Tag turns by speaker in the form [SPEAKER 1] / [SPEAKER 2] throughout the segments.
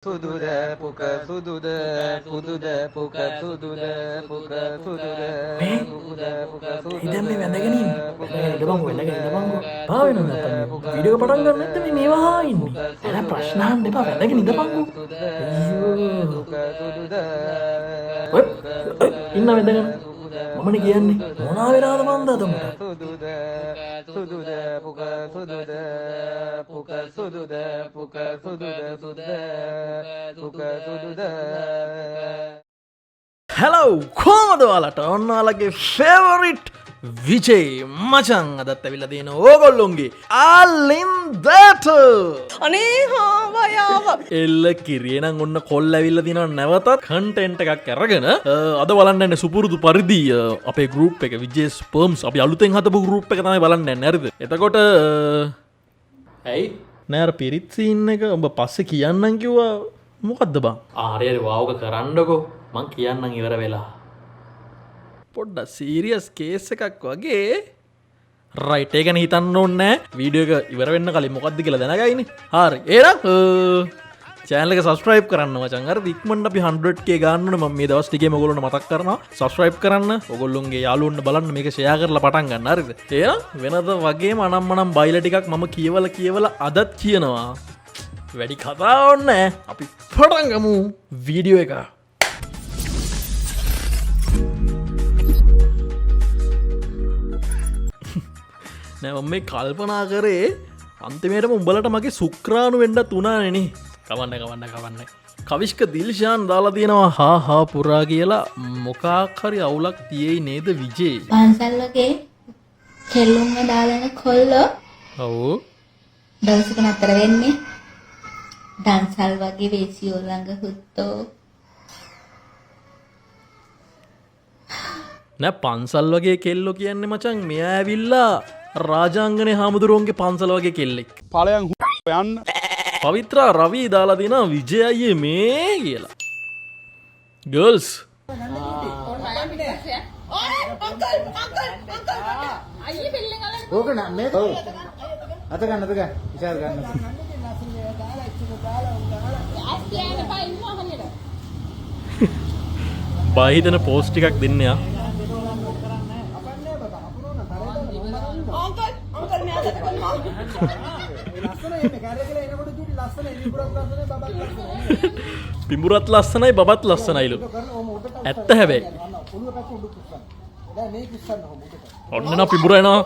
[SPEAKER 1] Sududa puka sududa sududa puka sududa puka sududa puka puka
[SPEAKER 2] ඉතින් මේ වැඳගෙන ඉන්නේ. වැඳගෙන ඉඳපන්කො වෙලගෙන ඉඳපන්කො. පාවෙන්න නැත්තම් මේ වීඩියෝ එක පටන් ගන්න නැත්නම් මේ මේවා ඉන්නේ. එලා ප්‍රශ්න අහන්න එපා වැඳගෙන ඉඳපන්කො. අයියෝ. ඔය ඉන්න වැඳගෙන. මමනේ කියන්නේ මොනවා වෙනවද මන්ද අතමට.
[SPEAKER 1] sududa puka sududa puka sududa puka sududa puka sududa
[SPEAKER 2] hello කොහමද ඔයාලට ඔන්න ඔයාලගේ ෆේවරිට් විජේ මචං අදත් ඇවිල්ලා තියෙන ඕගොල්ලොන්ගේ ආලින්දට
[SPEAKER 3] අනේ හාවයාව
[SPEAKER 2] එල්ල කිරිය නම් ඔන්න කොල්ල ඇවිල්ලා තියෙනවා නැවතත් කන්ටෙන්ට් එකක් අරගෙන අද බලන්න යන්නේ සුපුරුදු පරිදි අපේ ගෲප් එක විජේ ස්පර්ම්ස් අපි අලුතෙන් හදපු ගෲප් එක තමයි බලන්න යන්නේ හරිද එතකොට ඇයි නෑ අර පිරිත් සීන් එක ඔබ පස්සේ කියන්නම් කිව්වා මොකද්ද බං ආරේ වාවක කරන්නකෝ මං කියන්නම් ඉවර වෙලා පොඩ්ඩක් සීරියස් කේස් එකක් වගේ රයිට් ඒක ගැන හිතන්න ඕනේ වීඩියෝ එක ඉවර වෙන්න කලින් මොකද්ද කියලා දැනගයිනේ හරි එහෙනම් channel එක subscribe කරන්න මචං අර ඉක්මනට අපි 100k ගන්න ඕනේ මම මේ දවස් ටිකේම ඔයගොල්ලන්ට මතක් කරනවා subscribe කරන්න ඔයගොල්ලෝගේ යාළුවන්ට බලන්න මේක share කරලා පටන් ගන්න හරිද එහෙනම් වෙනද වගේම අනම්මනම් බයිලා ටිකක් මම කියවලා අදත් කියනවා වැඩි කතා ඕනේ අපි පටන් ගමු වීඩියෝ එක නෑ මම මේ කල්පනා කරේ අන්තිමේටම උඹලට මගේ සුක්‍රාණු වෙන්නත් උනානේ කවන්න කවිෂ්ක දිල්ෂාන් දාලා තියෙනවා හා පුරා කියලා මොකක් හරි අවුලක් තියෙයි නේද විජේ
[SPEAKER 4] පන්සල් වගේ කෙල්ලුම්ව දාලාන කොල්ලෝ
[SPEAKER 2] ඔව්
[SPEAKER 4] දවසක නතර වෙන්නේ දන්සල් වගේ වේසියෝ ළඟ හුත්තෝ
[SPEAKER 2] නෑ පන්සල් වගේ කෙල්ලෝ කියන්නේ මචං මෙයා ඇවිල්ලා රාජාංගනේ හාමුදුරුවන්ගේ පන්සල වගේ කෙල්ලෙක්
[SPEAKER 5] පලයන් යන්න
[SPEAKER 2] පවිත්‍රා රවී දාලා තිනා විජය අයියේ මේ කියලා ගර්ල්ස්
[SPEAKER 6] ඕක නම් මේ ඔව් අත ගන්න විශාල ගන්න
[SPEAKER 2] බාහිතන පෝස්ට් ටිකක් දෙන්න යා පිඹුරත් ලස්සනයි බබත් ලස්සනයිලු ඇත්ත හැබැයි ඔන්න නා පිඹුර එනවා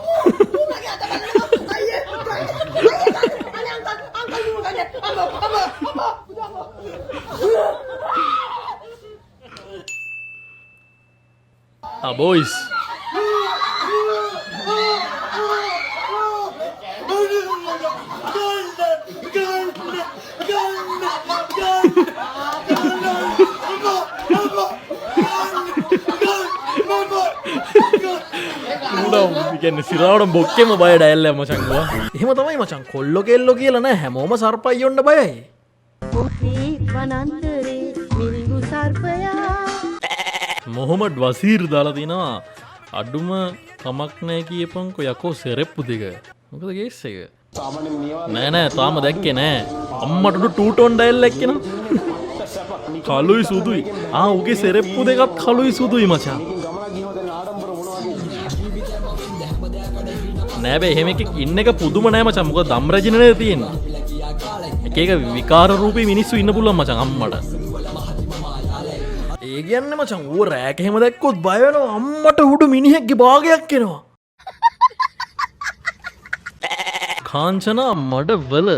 [SPEAKER 2] boys කියන්නේ සිරාවට බොක්කෙම බය ඩයල් එක මචං ගා. එහෙම තමයි මචං කොල්ලෝ කෙල්ලෝ කියලා නෑ හැමෝම සර්පයි යොන්න බයයි.
[SPEAKER 3] පුසී වනන්තරේ මිරිඟු සර්පයා
[SPEAKER 2] මොහොමඩ් වසීර් දාලා තිනවා අඩුම කමක් නෑ කියපන්කො යකෝ සෙරෙප්පු දෙක. මොකද කේස් එක? නෑ තාම දැක්කේ නෑ. අම්මට ටූ ටෝන් ඩයල් එක්කෙනා. කළුයි සුදුයි. උගේ සෙරෙප්පු දෙකත් කළුයි සුදුයි මචං. නෑ බෑ එහෙම එකක් ඉන්න එක පුදුම නෑ මචං මොකද දම් රජිනේ තියෙන්නේ එක විකාර රූපී මිනිස්සු ඉන්න පුළුවන් මචං අම්මට ඒ කියන්නේ මචං ඌ රෑක එහෙම දැක්කොත් බය වෙනවා අම්මට උඩු මිනිහෙක්ගේ භාගයක් එනවා කාංචනා මඩ වල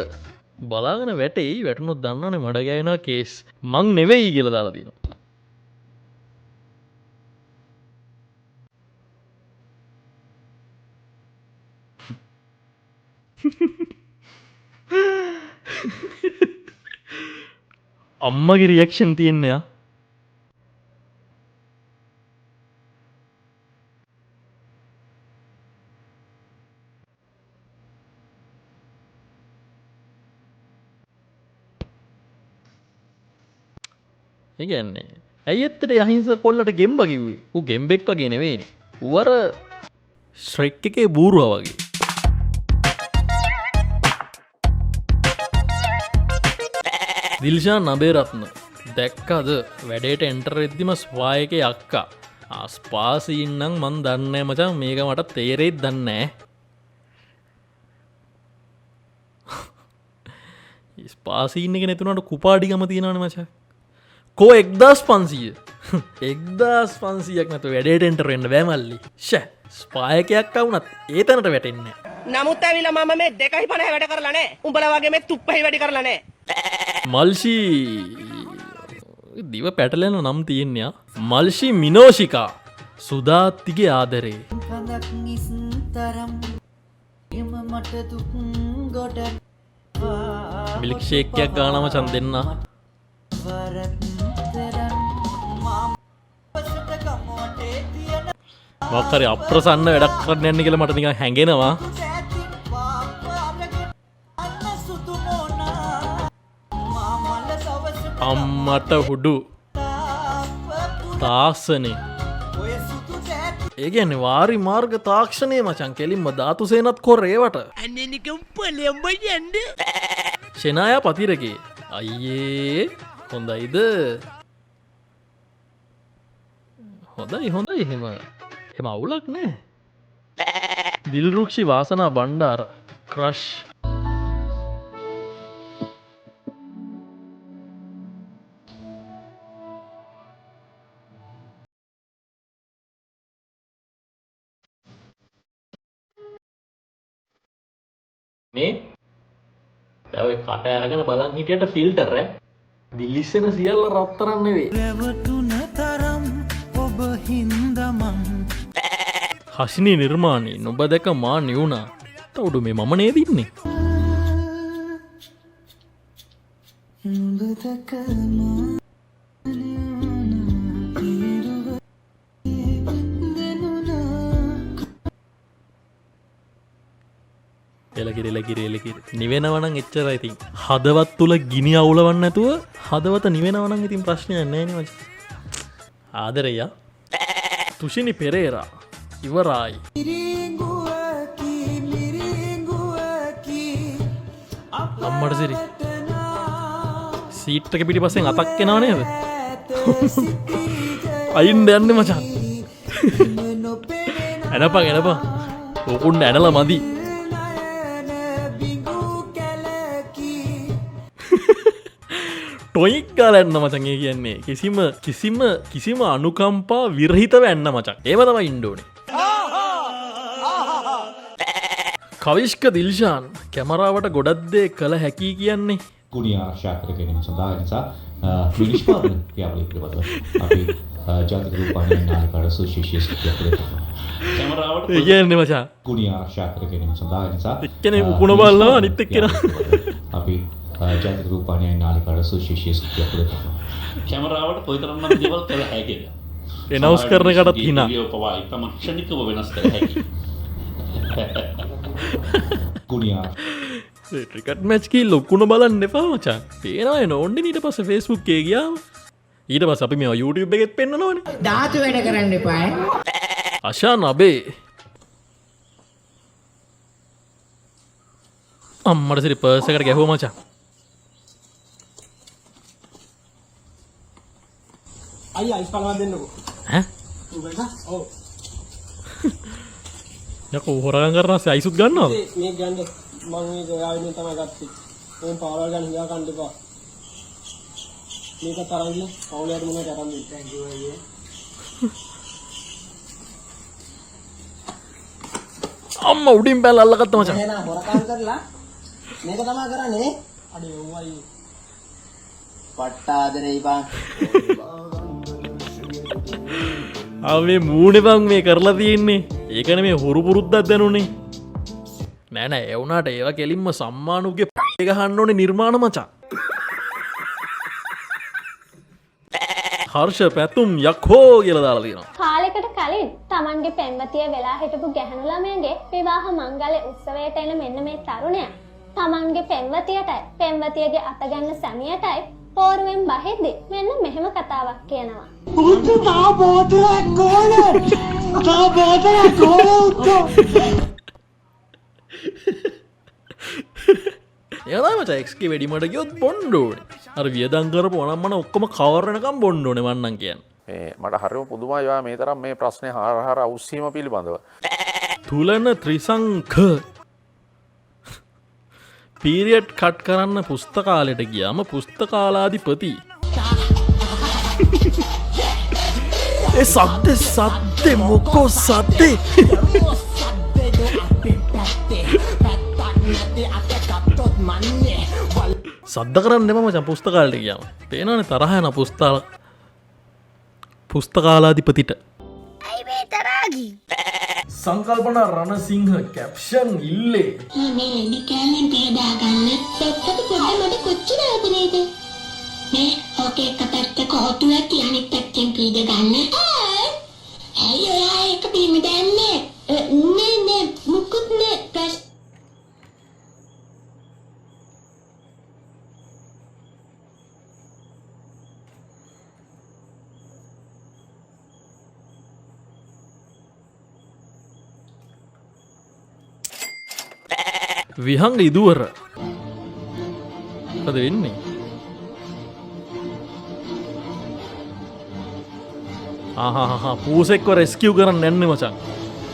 [SPEAKER 2] බලාගෙන වැටෙයි වැටුනොත් දන්නවනේ මඩ ගෑවෙනවා කේස් මං නෙවෙයි කියලා දාලා තියෙනවා අම්මගේ රියක්ෂන් තියෙන්නේ යා ඒ කියන්නේ ඇයි ඇත්තට අහිංසක කොල්ලට ගෙම්බ කිව්වේ ඌ ගෙම්බෙක් වගේ නෙවෙයිනේ ඌ අර ශ්‍රෙක් එකේ බූරුවා වගේ දිල්ෂා නබේරත්න දැක්කද වැඩේට එන්ටර් වෙද්දිම ස්පා එකේ අක්කා ස්පාසීන්නම් මන් දන්නේ මචං මේක මට තේරෙයිද දන්නේ නැහැ ස්පාසීන් එක නැතුණාට කුපාඩිකම තියෙනවනේ මචං කෝ 1500ක් නැතුව වැඩේට එන්ටර් වෙන්න බෑ මල්ලි ෂෑ ස්පා එකක් වුණත් ඒ තැනට වැටෙන්නේ
[SPEAKER 3] නමුත් ඇවිල්ලා මම මේ 2.50 වැඩ කරලා නැහැ. උඹලා වගේ මේ තුප්පහයි වැඩ කරලා නැහැ.
[SPEAKER 2] මල්ෂී දිව පැටලෙන නම් තියෙන්නේ මල්ෂි මිනෝෂිකා සුදාත්තිගේ ආදරේ මිල්ක්ෂේක්කයක් ගානම චන් දෙන්න මොක්කරි අප්‍රසන්න වැඩක් කරන්න යන්න කියලා මට නිකන් හැඟෙනවා අම්මට හුඩු තාක්ෂනේ ඒ කියන්නේ වාරි මාර්ග තාක්ෂණය මචං කෙලින්ම ධාතු සේනත් කොරේවට ෂෙනාය පතිරකේ අයියේ හොඳයිද හොඳයි එහෙම අවුලක් නෑ දිල්රුක්ෂි වාසනා බණ්ඩාර ක්‍රෂ් මේ දැන් ඔය කට අරගෙන බලන් හිටියට ෆිල්ටර් දිලිස්සෙන සියල්ල රත්තරන් නෙවෙයි රැවටුන තරම් ඔබ හින්දමන් හසිනී නිර්මාණී නුඹ දැක මා නිවුණා තවුඩු මේ මම නේද ඉන්නේ නුඹ දැක එලකිරි නිවෙනවනං එච්චර ඉතින් හදවත් තුළ ගිනි අවුලවන්න ඇතුව හදවත නිවෙනවනං ඉතින් ප්‍රශ්නය නෑන වච ආදරයා තුෂිනි පෙරේරා ඉවරායි අම්මට සිරි සීට්ටක පිටි පස්සෙන් අතක් කෙනා නේද අයින්ද යන්න මචන් ඇනපා ඕකුන්ට ඇනල මදී ටොයික් ගාලන්න මචන් ඒ කියන්නේ කිසිම අනුකම්පා විරහිතව ඇන්න මචක් ඒව තම ඉන්ඩෝනේ කවිශ්ක දිල්ෂාන් කැමරාවට ගොඩක්දේ කළ හැකි කියන්නේ
[SPEAKER 5] ගුණිය ආරක්ෂා කර ගැනීම සඳහා නිසා විනිශ්පාදන ක්‍රියාවලිය පිළිබඳව අපි ජාතික රූපවාහිනී නාලිකාවට සුවිශේෂී සත්‍යයක් දෙනවා. කැමරාවට
[SPEAKER 2] ඒ කියන්නේ මචං
[SPEAKER 5] ගුණිය ආරක්ෂා කර ගැනීම සඳහා නිසා
[SPEAKER 2] එක්කෙනේ උකුණ බලනවා අනිත් එක්කෙනා
[SPEAKER 5] අපි ජාතික රූපවාහිනී නාලිකාවට සුවිශේෂී සත්‍යයක් දෙනවා.
[SPEAKER 7] කැමරාවට කොයිතරම්නම් දේවල් කළ හැකිද?
[SPEAKER 2] එනවුස් කරන එකටත් hina.
[SPEAKER 7] වීඩියෝ පවා එකම ක්ෂණිකව වෙනස් කළ හැකියි.
[SPEAKER 5] ගුණිය
[SPEAKER 2] ක්‍රිකට් මැච් කී ලොකුණ බලන්න එපා මචං. පේනවා එන ඕන්නේ ඊට පස්සේ Facebook එකේ ගියාම. ඊට පස්සේ අපි මේවා YouTube එකෙත් පෙන්නනවනේ.
[SPEAKER 6] ධාතු වැඩ කරන්න එපා ඈ.
[SPEAKER 2] අෂා නබේ. අම්මට සිරි පර්ස් එකට ගැහුවා මචං.
[SPEAKER 8] අයියා අයිස් පළවා දෙන්නකෝ.
[SPEAKER 2] ඈ?
[SPEAKER 8] උඹට? ඔව්.
[SPEAKER 2] යකෝ හොරගම් කරනවා අයිසුත් ගන්නවද?
[SPEAKER 8] මේ ගන්න මම මේක ඔයාගෙන් තමයි ගත්තේ. ඕම් පාවල් ගන්න හියා ගන්න එපා. මේක තරංගිය පවුලයට මොනවද අරන් දෙන්න. thank you අයියේ.
[SPEAKER 2] අම්මා උඩින් බැල අල්ලගත්ත මචං.
[SPEAKER 8] එහෙනම් හොරකම් කරලා මේක තමයි කරන්නේ. අඩේ ඔව් අයියේ. පට්ටාදරේ බං.
[SPEAKER 2] ආවේ මූණේ බං මේ කරලා තියෙන්නේ. ඒකනේ මේ හොරු පුරුද්දක් දැනුනේ. නෑ ඒ වුණාට ඒවා කෙලින්ම සම්මානුගේ ගහන්න ඕනේ නිර්මාණ මචං. හර්ෂ පැතුම් යක්හෝ කියලා දාලා තියෙනවා.
[SPEAKER 9] කාලෙකට කලින් Tamanගේ පෙම්වතිය වෙලා හිටපු ගැහණු ළමයාගේ විවාහ මංගල උත්සවයට එන මෙන්න මේ තරුණයා Tamanගේ පෙම්වතියටයි පෙම්වතියගේ අත ගන්න සැමියටයි පෝරුවෙන් බහිද්දි මෙන්න මෙහෙම කතාවක් කියනවා.
[SPEAKER 2] ඒලා මචං XK වෙඩිමට ගියොත් බොන්න ඕනේ. අර වියදම් කරපු අනම්මන ඔක්කොම කවර් වෙනකම් බොන්න ඕනේ වන්නම් කියන්නේ.
[SPEAKER 10] මේ මට හරිම පුදුමයි ඔයා මේ තරම් මේ ප්‍රශ්නේ හාර අවුස්සීම පිළිබඳව.
[SPEAKER 2] තුලන ත්‍රිසංක පීරියඩ් කට් කරන්න පුස්තකාලයට ගියාම පුස්තකාලාධිපති ඒ සද්දේ මොකෝ සද්දේ සද්ද කරන්න එපා මචං පුස්තකාලයට ගියාම. පේනවනේ තරහ යන පුස්තකාලාධිපතිට. සංකල්පන රණසිංහ කැප්ෂන් ඉල්ලේ
[SPEAKER 4] මේ ලෙඩි කෑල්ලෙන් පේදා ගන්න පැත්තට පොඩ්ඩ මට කොච්චර ආදරේද මේ ඕකේ එක පැත්තක හොටුවක් අනිත් පැත්තෙන් පීඩ ගන්න ඇයි ඔයා එක බීම දැම්මේ නේ මුකුත් නේ ප්‍රශ්න
[SPEAKER 2] විහංග ඉදුවර මොකද වෙන්නේ? පූසෙක්ව රෙස්කියු කරන්න යන්නේ මචං.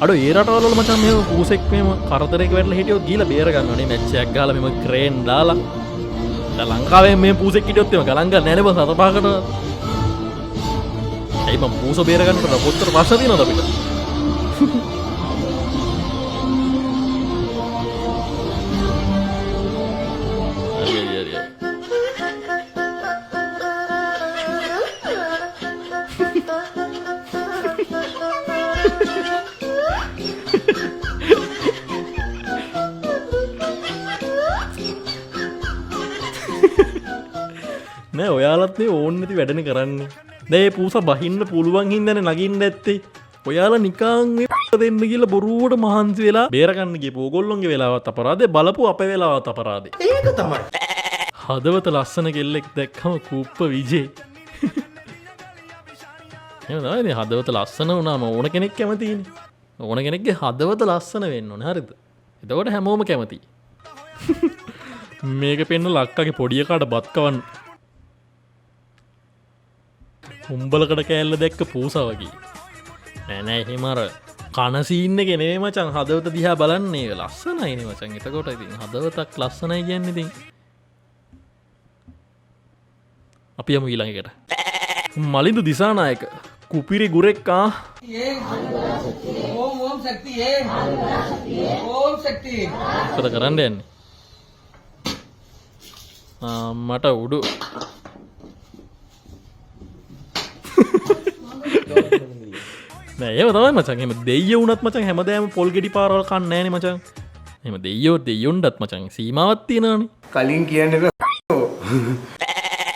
[SPEAKER 2] අඩෝ ඒ රටවල මචං මේ පූසෙක් මේම කරදරයක වැටලා හිටියොත් ගිහලා බේර ගන්නවනේ මැච් එකක් ගහලා මෙම ක්‍රේන් දාලා. දැන් ලංකාවේ මේ පූසෙක් හිටියොත් එම ගලන් ගන්න නැහැ නේ බං සත පහකට. ඒ මම පූස බේර ගන්නකොට කොච්චර ප්‍රශ්න තියෙනවද අපිට? නෑ ඔයාලත් මේ ඕන්න නැති වැඩන කරන්නේ. දැන් මේ පූසා බහින්න පුළුවන් හින්දානේ නගින්න ඇත්තේ. ඔයාලා නිකන් මේ දෙන්න කියලා බොරුවට මහන්සි වෙලා බේරගන්න ගියපු ඕගොල්ලොන්ගේ වෙලාවත් අපරාධේ බලපු අපේ වෙලාවත් අපරාධේ.
[SPEAKER 6] ඒක තමයි.
[SPEAKER 2] හදවත ලස්සන කෙල්ලෙක් දැක්කම කූප්ප විජේ. එහෙනම් තමයි හදවත ලස්සන වුණාම ඕන කෙනෙක් කැමතියිනේ. ඕන කෙනෙක්ගේ හදවත ලස්සන වෙන්න ඕනේ හරිද? එතකොට හැමෝම කැමතියි. මේක පෙන්න ලක්කගේ පොඩි එකාට බත් කවන්න. උඹලකට කෑල්ල දැක්ක පූසා වගේ. නෑ එහෙම අර කන සීන් එක නෙමෙයි මචං හදවත දිහා බලන්නේ ලස්සනයිනේ මචං. එතකොට ඉතින් හදවතක් ලස්සනයි කියන්නේ ඉතින් අපි යමු ඊළඟට. මලින්දු දිසානායක කුපිරි ගුරෙක්
[SPEAKER 1] ओम शक्ति है ओम शक्ति
[SPEAKER 2] මොකද කරන්න යන්නේ? මට උඩු නෑ ඒව තමයි මචං. එහෙම දෙයියෝ වුණත් මචං හැමදාම පොල් ගෙඩි පාරවල් කන්නේ නෑනේ මචං. එහෙම දෙයියොන්ටත් මචං සීමාවක් තියෙනවානේ.
[SPEAKER 6] කලින් කියන්නේ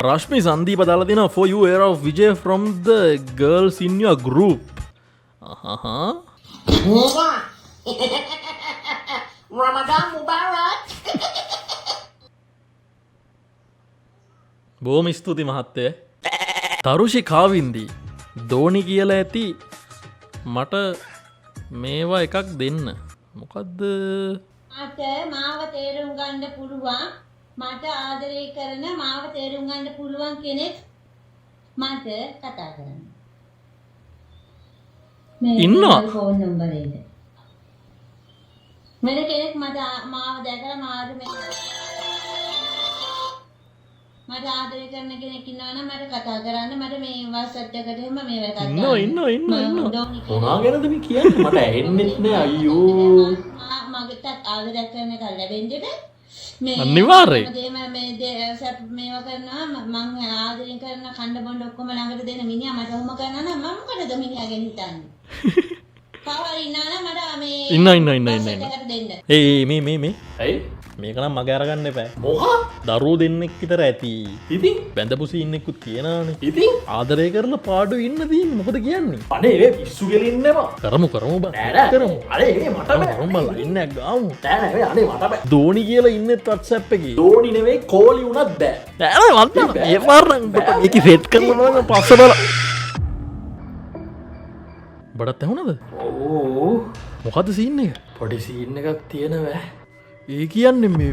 [SPEAKER 2] රශ්මි සංදීප දාලා දෙනවා for you era of Vijay from the girls in your group.
[SPEAKER 4] Ramadan Mubarak.
[SPEAKER 2] බොහොම ස්තුති මහත්තය. තරුෂි කාවින්දි දෝනි කියලා ඇති මට මේවා එකක් දෙන්න. මොකද්ද?
[SPEAKER 4] මට මාව තේරුම් ගන්න පුළුවන් මට ආදරය කරන මාව තේරුම් ගන්න පුළුවන් කෙනෙක් මට කතා කරන්න.
[SPEAKER 2] ඉන්නවා.
[SPEAKER 4] ෆෝන් නම්බරේද? මෙන්න කෙනෙක් මට මාව දැකලා මට ආදරය කරන කෙනෙක් ඉන්නවා නම් මට කතා කරන්න. මට මේ WhatsApp එකට එහෙම මේවා කතා කරන්න.
[SPEAKER 2] ඉන්නවා. මොනවා ගැනද මේ කියන්නේ? මට ඇහෙන්නෙත් නෑ අයියෝ.
[SPEAKER 4] මගේත් ආදරය කරන එක ලැබෙන්නද?
[SPEAKER 2] අනිවාර්යයෙන්.
[SPEAKER 4] මේවා කරනවා මම ආදරෙන් කරන කණ්ඩ බොණ්ඩ ඔක්කොම ළඟට දෙන මිනිහා මට ඔහොම කරනවා නම් මම මොකටද මිනිහා ගැන හිතන්නේ? පවර් ඉන්නවා නම් මට මේ
[SPEAKER 2] ඉන්න. මේ. ඇයි? මේක නම් මගේ අරගන්න එපා. මොකක්? දරුවෝ දෙන්නෙක් විතර ඇති. ඉතින් බැඳපු සීන්නෙකුත් තියනවානේ. ඉතින් ආදරය කරලා පාඩු ඉන්න තියෙන්නේ. මොකද කියන්නේ? අනේ ඒ පිස්සු ගෙලින්න එපා. කරමු බං. කරමු. අනේ මේ මට බෑ. කරමු බං. ඉන්නක් ගාමු. නෑ අනේ මට බෑ. ධෝනි කියලා ඉන්නෙත් WhatsApp එකේ. ධෝනි නෙවෙයි කෝලි උනත් බෑ. නෑ වන්දන. ඒ පාරෙන් මේක සෙට් කරනවා නම් පස්ස බල. බඩත් ඇහුණද? ඕ. මොකද්ද සීන් එක? පොඩි සීන් එකක් තියෙනවා. ඒ කියන්නේ මේ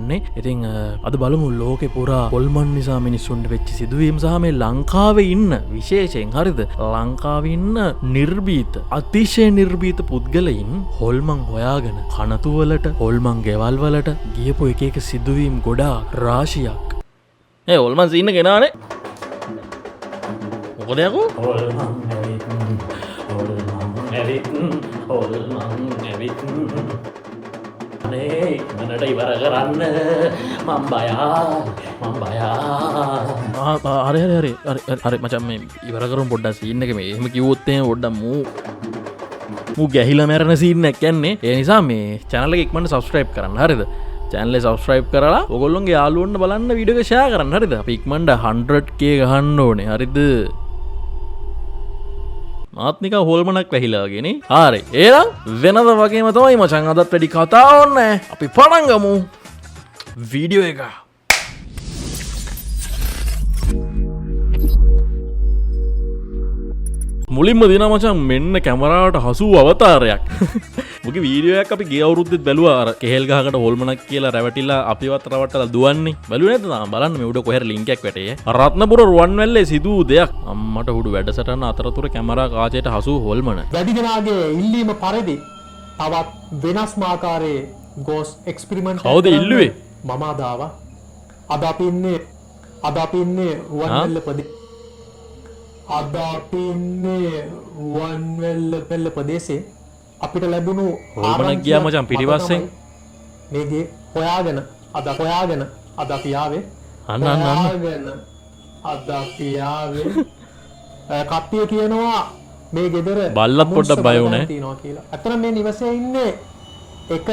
[SPEAKER 2] යන්නේ. ඉතින් අද බලමු ලෝකෙ පුරා හොල්මන් නිසා මිනිස්සුන්ට වෙච්ච සිදුවීම් සහ මේ ලංකාවේ ඉන්න විශේෂයෙන් හරිද ලංකාවේ ඉන්න නිර්භීත අතිශය නිර්භීත පුද්ගලයින් හොල්මන් හොයාගෙන කනතුවලට හොල්මන් ගෙවල් වලට ගියපු එක එක සිදුවීම් ගොඩාක් රාශියක්. හොල්මන් සීන්න ගෙනානේ මොකද යකෝ අනේ මනට ඉවර කරන්න මම බයා හරි මචං මේ ඉවර කරමු පොඩ්ඩක් සීන් එක මේ එහෙම කිව්වොත් එහෙම පොඩ්ඩක් මූ ගැහිලා මැරෙන සීන් එකක් යන්නේ. ඒ නිසා මේ channel එක ඉක්මනට subscribe කරන්න. හරිද? channel එක subscribe කරලා ඔයගොල්ලෝගේ යාළුවන්ට බලන්න වීඩියෝ එක share කරන්න. හරිද? අපි ඉක්මනට 100k ගහන්න ඕනේ. හරිද? මාත්නික හොල්මනක් වැහිලාගෙන හරි ඒනම් වෙනද වගේම තමයි මචං අදත් වැඩි කතා ඕන්න අපි පටන් ගමු වීඩියෝ එක. මුලින්ම දින මචං මෙන්න කැමරාවට හසු අවතාරයක් මුගේ වීඩියෝයක් අපි ගිය අවුරුද්දෙත් බැලුවා අර කෙහෙල් ගහකට හොල්මනක් කියලා රැවටිලා අපිවත් රවට්ටලා දුවන්නේ බැලුවේ නැද්ද තාම බලන්න මේ උඩ කොහෙර ලින්ක් එකක් වැටේ රත්නපුර රුවන්වැල්ලේ සිදු දෙයක් අම්මට උඩු වැඩසටහන අතරතුර කැමරා කාචයට හසු හොල්මන
[SPEAKER 8] වැඩි දෙනාගේ ඉල්ලීම පරිදි තවත් වෙනස්ම ආකාරයේ ගෝස් එක්ස්පෙරිමන්ට්
[SPEAKER 2] කවුද ඉල්ලුවේ
[SPEAKER 8] මම ආවා අද අපි ඉන්නේ රුවන්වැල්ල අද අපි ඉන්නේ රුවන්වැල්ල ප්‍රදේශයේ අපිට ලැබුණු
[SPEAKER 2] හොල්මනක් ගියා මචං පිටිපස්සෙන්
[SPEAKER 8] මේගේ හොයාගෙන අද අපි ආවේ
[SPEAKER 2] අන්න
[SPEAKER 8] අද අපි ආවේ කට්ටිය කියනවා මේ ගෙදර
[SPEAKER 2] බල්ලත් පොඩ්ඩක් බය වුණේ
[SPEAKER 8] තියනවා කියලා. අතන මේ නිවසේ ඉන්නේ එක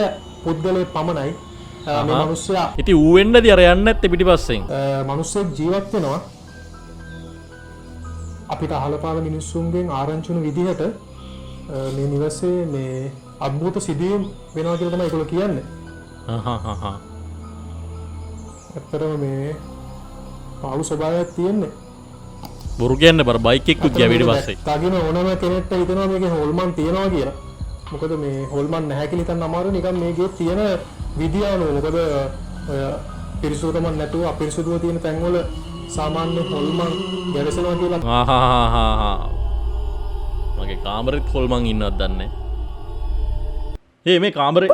[SPEAKER 8] පුද්ගලයෙක් පමණයි. මේ මිනිස්සයා
[SPEAKER 2] ඉතින් ඌ වෙන්නදී අර යන්නේ නැත්තේ පිටිපස්සෙන්.
[SPEAKER 8] මිනිස්සෙක් ජීවත් වෙනවා. අපිට අහලපාල මිනිස්සුන්ගෙන් ආරංචි වුණු විදිහට මේ නිවසේ මේ අద్භූත සිදුවීම් වෙනවා කියලා තමයි ඒගොල්ලෝ කියන්නේ. ඇත්තටම මේ පාළු ස්වභාවයක් තියෙන්නේ.
[SPEAKER 2] බොරු කියන්නේ බර බයික් එකකුත් ගියා ඊට පස්සේ.
[SPEAKER 8] තගින ඕනම කෙනෙක්ට හිතනවා මේකේ හොල්මන් තියනවා කියලා. මොකද මේ හොල්මන් නැහැ කියලා හිතන්න අමාරු නිකන් මේකේ තියෙන විදිය අනුව. මොකද ඔය පිරිසුදුකම නැතුව අපිරිසුදුව තියෙන තැන්වල සාමාන්‍ය හොල්මන් ගැවසෙනවා කියලා
[SPEAKER 2] ආහාහාහා. මගේ කාමරෙත් හොල්මන් ඉන්නවත් දන්නේ නැහැ. මේ කාමරේ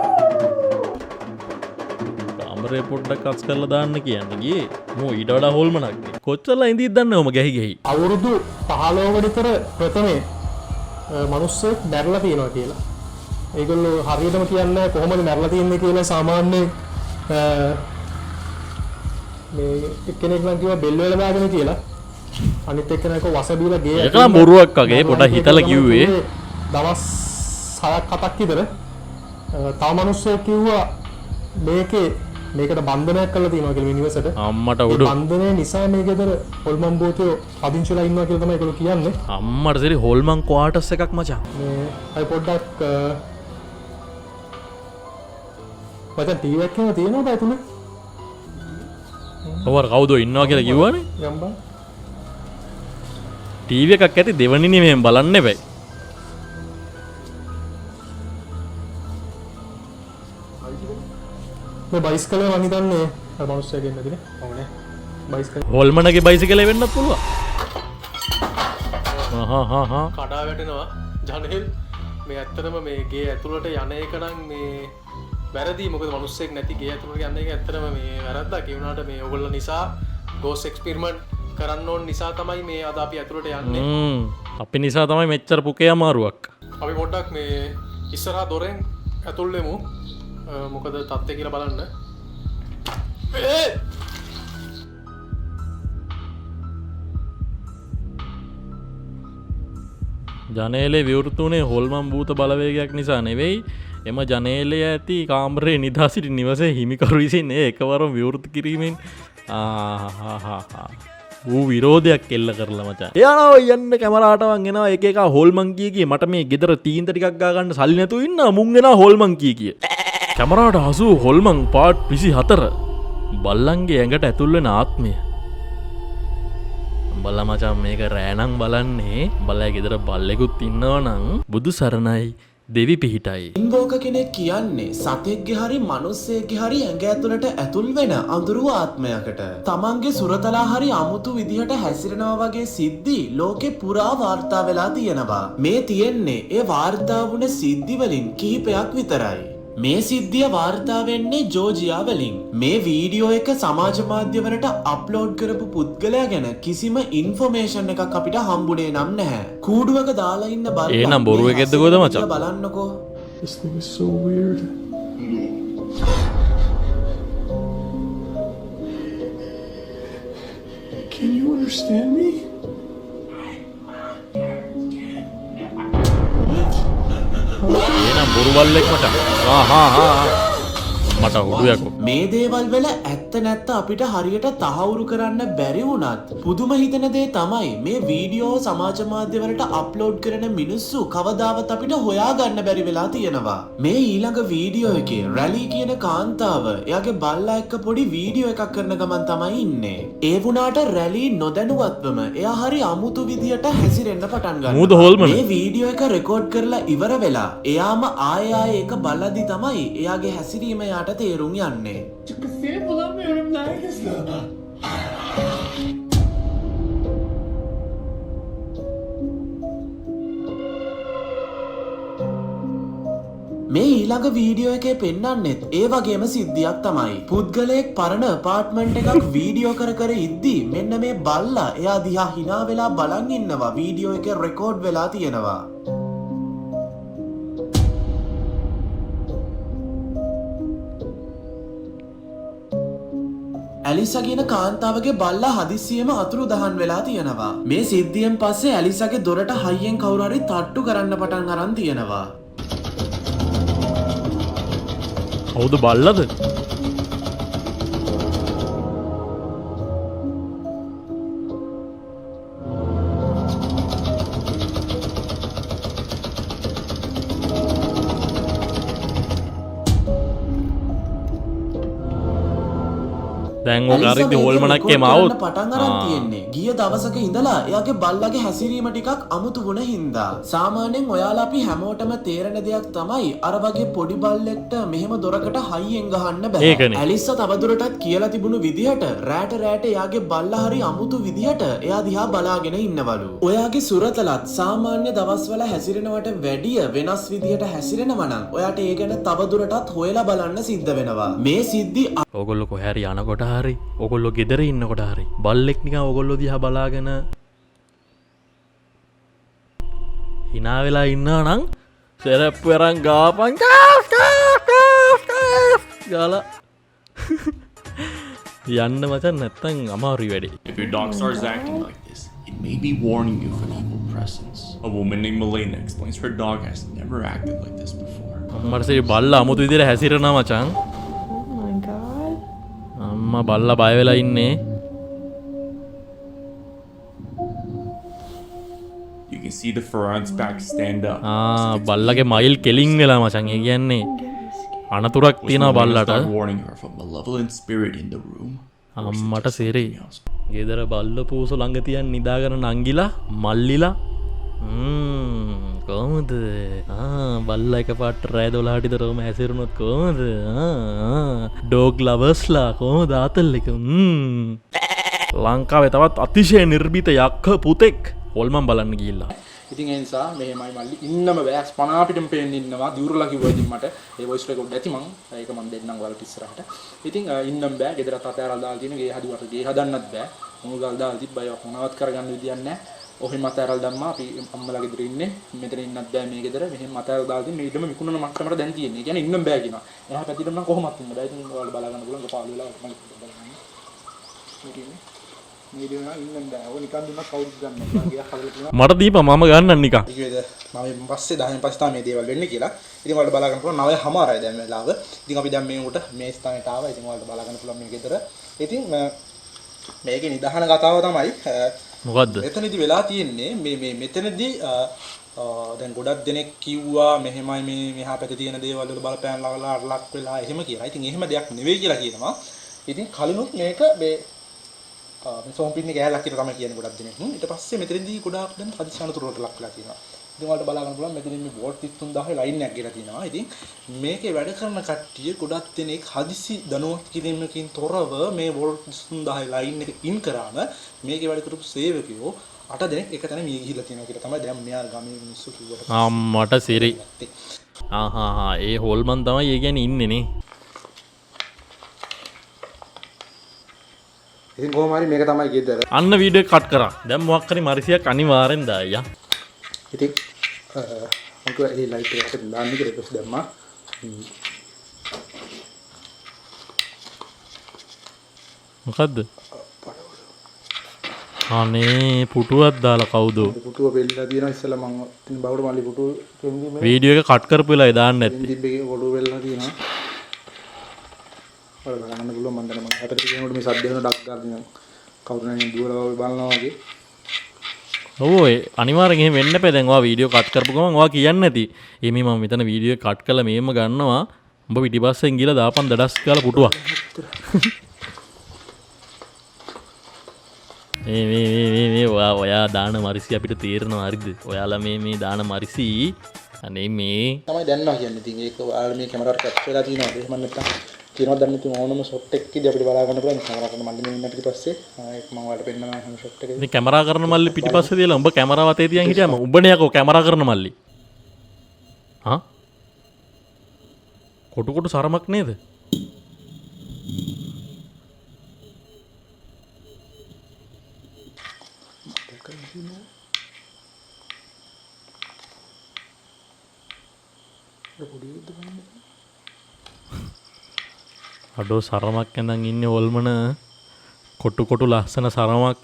[SPEAKER 2] පොඩ්ඩක් අස් කරලා දාන්න කියන්න ගියේ. මෝ ඊට වඩා හොල්මනක් නේ. කොච්චරලා ඉඳීද දන්නේ ඔම ගැහි ගැහි.
[SPEAKER 8] අවුරුදු 15 වනිතර ප්‍රථමේ මිනිස්සෙක් මැරලා තියෙනවා කියලා. ඒගොල්ලෝ හරියටම කියන්නේ කොහොමද මැරලා තියන්නේ කියලා සාමාන්‍ය මේ එක්කෙනෙක් නම් කිව්වා බෙල් වල දාගෙන කියලා. අනිත් එක්කෙනෙක් වස බීලා ගේ.
[SPEAKER 2] ඒක නම් බොරුවක් වගේ පොඩක් හිතලා කිව්වේ.
[SPEAKER 8] දවස් 6ක් 7ක් විතර තව මිනිස්සෙක් කිව්වා මේකට බන්ධනයක් කරලා තියෙනවා කියලා මේ නිවසට.
[SPEAKER 2] අම්මට උඩු.
[SPEAKER 8] බන්ධනය නිසා මේ ගෙදර හොල්මන් බෝතයෝ පදිංචිලා ඉන්නවා කියලා තමයි ඒගොල්ලෝ කියන්නේ.
[SPEAKER 2] අම්මට සරි හොල්මන් ක්වාටර්ස් එකක් මචං.
[SPEAKER 8] මේ අය පොඩ්ඩක් මචං ටීවී එකක් එහෙම තියෙනවද ඇතුලේ?
[SPEAKER 2] ඔවර් කවුද ඉන්නවා කියලා කිව්වනේ?
[SPEAKER 8] යම්බා.
[SPEAKER 2] ටීවී එකක් ඇති දෙවනිනේ මෙහෙම බලන්න එපයි.
[SPEAKER 8] මේ බයිස්කලේ මම හිතන්නේ අර මිනිස්සයා ගෙන්න දිනේ. ඔව්නේ. බයිස්කලේ.
[SPEAKER 2] හොල්මනගේ බයිසිකලේ වෙන්නත් පුළුවන්. හා
[SPEAKER 8] කඩා වැටෙනවා ජනෙල්. මේ ඇත්තටම මේ ගේ ඇතුළට යන එක නම් මේ වැරදි. මොකද මිනිස්සෙක් නැති ගේ ඇතුළට යන එක ඇත්තටම මේ වැරද්දක්. ඒ වුණාට මේ ඕගොල්ලෝ නිසා ගෝස් එක්ස්පෙරිමන්ට් කරන්න ඕන නිසා තමයි මේ අද අපි ඇතුළට යන්නේ.
[SPEAKER 2] අපි නිසා තමයි මෙච්චර පුකේ අමාරුවක්.
[SPEAKER 8] අපි පොඩ්ඩක් මේ ඉස්සරහා දොරෙන් ඇතුල් වෙමු. මොකද තත්ත්වය කියලා බලන්න.
[SPEAKER 2] ජනේලේ විවෘතුනේ හොල්මන් භූත බලවේගයක් නිසා නෙවෙයි. එම ජනේලය ඇති කාමරේ නිදා සිටි නිවසේ හිමිකරු විසින් එකවරම විවෘත කිරීමෙන් ඌ විරෝධයක් එල්ල කරලා මචං. එයානවා යන්න කැමරාටවන් එනවා එක එක හොල්මන් කී මට මේ ගෙදර තීන්ත ටිකක් ගා ගන්න සල්ලි නැතුව ඉන්න මුන් එනවා හොල්මන් කී. කැමරාට හසු හොල්මන් පාට් 24 බල්ලන්ගේ ඇඟට ඇතුල් වෙන ආත්මය. බල්ලා මචං මේක රෑනම් බලන්නේ බල්ලා ගෙදර බල්ලෙකුත් ඉන්නවා නම් බුදු සරණයි දෙවි පිහිටයි.
[SPEAKER 11] ඉංගෝක කෙනෙක් කියන්නේ සතෙක්ගේ හරි මිනිස්සෙක්ගේ හරි ඇඟ ඇතුළට ඇතුල් වෙන අඳුරු ආත්මයකට. තමන්ගේ සුරතලා හරි අමුතු විදිහට හැසිරෙනවා වගේ සිද්ධි ලෝකේ පුරා වාර්තා වෙලා තියෙනවා. මේ තියෙන්නේ ඒ වාර්තා වුණ සිද්ධි වලින් කිහිපයක් විතරයි. මේ සිද්ධිය වාර්තා වෙන්නේ ජෝර්ජියා වලින්. මේ වීඩියෝ එක සමාජ මාධ්‍ය වලට අප්ලෝඩ් කරපු පුද්ගලයා ගැන කිසිම ඉන්ෆෝමේෂන් එකක් අපිට හම්බුනේ නම් නැහැ. කූඩුවක දාලා ඉන්න බලන්න.
[SPEAKER 2] ඒ නම් බොරු එකෙක්ද කොහෙද මචං?
[SPEAKER 11] බලන්නකෝ.
[SPEAKER 8] This thing is so weird. Can you understand me?
[SPEAKER 2] එනම් බොරු බල්ලෙක් මට. මට උඩු යකෝ.
[SPEAKER 11] මේ දේවල් වල ඇත්ත නැත්ත අපිට හරියට තහවුරු කරන්න බැරි වුණත් පුදුම හිතන දේ තමයි මේ වීඩියෝ සමාජ මාධ්‍ය වලට අප්ලෝඩ් කරන මිනිස්සු කවදාවත් අපිට හොයාගන්න බැරි වෙලා තියෙනවා. මේ ඊළඟ වීඩියෝ එකේ රැලි කියන කාන්තාව එයාගේ බල්ලා එක්ක පොඩි වීඩියෝ එකක් කරන ගමන් තමයි ඉන්නේ. ඒ වුණාට රැලි නොදැනුවත්වම එයා හරි අමුතු විදියට හැසිරෙන්න පටන් ගන්නවා. මේ වීඩියෝ එක රෙකෝඩ් කරලා ඉවර වෙලා එයාම ආයෙ ඒක බලද්දි තමයි එයාගේ හැසිරීම යාට තේරුම් යන්නේ. මේ ඊළඟ වීඩියෝ එකේ පෙන්වන්නෙත් ඒ වගේම සිද්ධියක් තමයි. පුද්ගලයෙක් පරණ අපාර්ට්මන්ට් එකක් වීඩියෝ කර ඉද්දි මෙන්න මේ බල්ලා එයා දිහා hina වෙලා බලන් ඉන්නවා. වීඩියෝ එකේ රෙකෝඩ් වෙලා තියෙනවා. ඇලිසා කියන කාන්තාවගේ බල්ලා හදිස්සියෙම අතුරු දහන් වෙලා තියෙනවා. මේ සිද්ධියෙන් පස්සේ ඇලිසාගේ දොරට හයියෙන් කවුරු හරි තට්ටු කරන්න පටන් අරන් තියෙනවා.
[SPEAKER 2] කවුද බල්ලද? දැන් ඕක හරියට හොල්මනක්කේ මාවුත්
[SPEAKER 11] පටන් අරන් තියෙන්නේ. ගිය දවසක ඉඳලා එයාගේ බල්ලගේ හැසිරීම ටිකක් අමුතු වුණ හින්දා. සාමාන්‍යයෙන් ඔයාලා අපි හැමෝටම තේරෙන දෙයක් තමයි අර වගේ පොඩි බල්ලෙක්ට මෙහෙම දොරකට හයියෙන් ගහන්න බෑ. ඇලිස්ස තවදුරටත් කියලා තිබුණු විදිහට රැට එයාගේ බල්ලා හරි අමුතු විදිහට එයා දිහා බලාගෙන ඉන්නවලු. ඔයාගේ සුරතලත් සාමාන්‍ය දවස්වල හැසිරෙනවට වැඩිය වෙනස් විදිහට හැසිරෙනවා නම් ඔයාට ඒ ගැන තවදුරටත් හොයලා බලන්න සිද්ධ වෙනවා. මේ සිද්ධි
[SPEAKER 2] ඔගොල්ලෝ කොහේ හරි යනකොට හරි ඔගොල්ලෝ ගෙදර ඉන්නකොට හරි බල්ලෙක් නිකන් ඔගොල්ලෝ දිහා බලාගෙන hina වෙලා ඉන්නවා නම් සෙරප්පු අරන් ගාපන් ගාලා යන්න මචන් නැත්තම් අමාරුයි වැඩේ.
[SPEAKER 12] If your dog starts acting like this, it may be warning you of an evil presence. A woman named Milena explains her dog has never acted like this before.
[SPEAKER 2] අම්මට බල්ලා අමුතු විදිහට හැසිරෙනවා මචං. අම්මා බල්ලා බය වෙලා ඉන්නේ.
[SPEAKER 12] You can see the fur on its back stand up.
[SPEAKER 2] බල්ලගේ මයිල් කෙලින් වෙලා මචං. ඒ කියන්නේ අනතුරක් තියෙනවා බල්ලට.
[SPEAKER 12] Warning her of a malevolent spirit in the room.
[SPEAKER 2] අම්මට සෙරේ. ගෙදර බල්ල පූසු ළඟ තියන් නිදාගෙන නංගිලා මල්ලිලා කොහොමද? බල්ලා එකපාරට රෑ 12ට විතරම හැසිරුණොත් කොහොමද? ඩොග් ලවර්ස්ලා කොහොමද ආතල් එක? ලංකාවේ තවත් අතිශය නිර්භීත යක්ක පුතෙක් හොල්මන් බලන්න ගිහිල්ලා.
[SPEAKER 6] ඉතින් ඒ නිසා මෙහෙමයි මල්ලි ඉන්නම බෑස් පනා පිටම පේන්න ඉන්නවා දියුරලා කිව්වා ඉතින් මට ඒ වොයිස් රෙකෝඩ් ඇති මං ඒක මං දෙන්නම් ඔයාලට ඉස්සරහට. ඉතින් ඉන්නම් බෑ ගෙදරත් අතෑරලා දාලා තියෙන ගේ හදුවට ගේ හදන්නත් බෑ. මොනගල් දාලා තිබ්බයි මොනවත් කරගන්න විදියක් නැහැ. ඔහෙම අතෑරලා දැම්මා අපි අම්මලා ගෙදර ඉන්නේ මෙතන ඉන්නත් බෑ මේ ගෙදර මෙහෙම අතෑරලා දාලා තියෙන මේ ඉඩම විකුණන මට්ටමට දැන් තියෙන්නේ. ඒ කියන්නේ ඉන්නම් බෑ කියනවා. එහා පැත්තට නම් කොහොමත් ඉන්න බෑ. ඉතින් ඔයාලා බලා ගන්න පුළුවන් පාළු වෙලා මම බලන්න.
[SPEAKER 2] මට දීපන් මම ගන්නම් නිකන්.
[SPEAKER 6] මම පස්සේ 10න් පස්සේ තමයි මේ දේවල් වෙන්නේ කියලා. ඉතින් ඔයාලට බලා ගන්න පුළුවන් 9:00යි දැන් වෙලාව. ඉතින් අපි දැන් මේ උට මේ ස්ථානයට ආවා. ඉතින් ඔයාලට බලා ගන්න පුළුවන් මේ ගෙදර. ඉතින් මේකේ නිදහන කතාව තමයි
[SPEAKER 2] මොකද්ද?
[SPEAKER 6] මෙතනදී වෙලා තියෙන්නේ මේ මෙතනදී දැන් ගොඩක් දෙනෙක් කිව්වා මෙහෙමයි මේ මෙහා පැත්තේ තියෙන දේවල් වල බලපෑම් ලක් වෙලා එහෙම කියලා. ඉතින් එහෙම දෙයක් නෙවෙයි කියලා කියනවා. ඉතින් කලිනුත් මේක මේ සෝම්පින්නේ ගෑලක් කියලා තමයි කියන්නේ ගොඩක් දෙනෙක්. ඊට පස්සේ මෙතනදී ගොඩාක් දැන් හදිසි අනතුරකට ලක් වෙලා තියෙනවා. ඉතින් ඔයාලට බලා ගන්න පුළුවන් මෙතනින් මේ වෝල්ට් 33000 ලයින් එකක් ගෙලා තියෙනවා. ඉතින් මේකේ වැඩ කරන කට්ටිය ගොඩක් දෙනෙක් හදිසි දැනුවත් කිරීමකින් තොරව මේ වෝල්ට් 33000 ලයින් එක ඉන් කරාම මේකේ වැඩ කරපු සේවකයෝ 8 දෙනෙක් එක තැන මිය ගිහිල්ලා තියෙනවා කියලා තමයි දැන් මෙයා ගමේ මිනිස්සු කිව්වට.
[SPEAKER 2] අම්මට සිරි. ඒ හොල්මන් තමයි ඒ කියන්නේ ඉන්නේ නේ.
[SPEAKER 6] ඉතින් කොහොම හරි මේක තමයි ගෙදර.
[SPEAKER 2] අන්න වීඩියෝ කට් කරා. දැන් මොකක් හරි මරිසියක් අනිවාර්යෙන් දායියා.
[SPEAKER 6] ඉතින් මම ඒ ලයිට් එකට දාන්න කියලා රික්වෙස්ට් දැම්මා.
[SPEAKER 2] මොකද්ද? අනේ පුටුවක් දාලා කවුද?
[SPEAKER 6] පුටුව වෙල්ලා තියෙනවා ඉස්සෙල්ලා මම ඉතින් බවුඩ මල්ලි පුටුව කෙන්දි මේ
[SPEAKER 2] වීඩියෝ එක කට් කරපු වෙලාවේ දාන්න නැත්තේ.
[SPEAKER 6] දිබ්බේ පොඩු වෙල්ලා තියෙනවා. ඔයාලා බලන්න පුළුවන් මම දැන් මම හතරට කියනකොට මේ සද්ද වෙන ඩක් ගන්න කවුරු නැගෙන දුවලා වගේ බලනවා වගේ.
[SPEAKER 2] ඔව් ඒ අනිවාර්යෙන් එහෙම වෙන්න එපා. දැන් ඔයා වීඩියෝ කට් කරපු ගමන් ඔයා කියන්නේ නැති. එමේ මම මෙතන වීඩියෝ කට් කරලා මේම ගන්නවා. උඹ පිටිපස්සෙන් ගිහලා දාපන් දඩස් ගාලා පුටුවක්. මේ ඔයා දාන මරිසි අපිට තේරෙනවා හරිද? ඔයාලා මේ දාන මරිසි අනේ මේ
[SPEAKER 6] තමයි දැන්නවා කියන්නේ. ඉතින් ඒක ඔයාලා මේ කැමරාවට කැප් වෙලා තියෙනවා. එහෙම නැත්නම් කියනවා දැන් ඉතින් ඕනම ෂොට් එකකදී අපිට බලා ගන්න පුළුවන්. කැමරා කරන මල්ලි මේ ඉන්න පිටිපස්සේ ඒක මම ඔයාලට පෙන්නනවා හැම ෂොට් එකකදී.
[SPEAKER 2] ඉතින් කැමරා කරන මල්ලි පිටිපස්සේ තියලා උඹ කැමරාව අතේ තියන් හිටියාම උඹනේ යකෝ කැමරා කරන මල්ලි. කොටු සරමක් නේද? අඩෝ සරමක් ඇඳන් ඉන්නේ ඔල්මන කොටු ලස්සන සරමක්.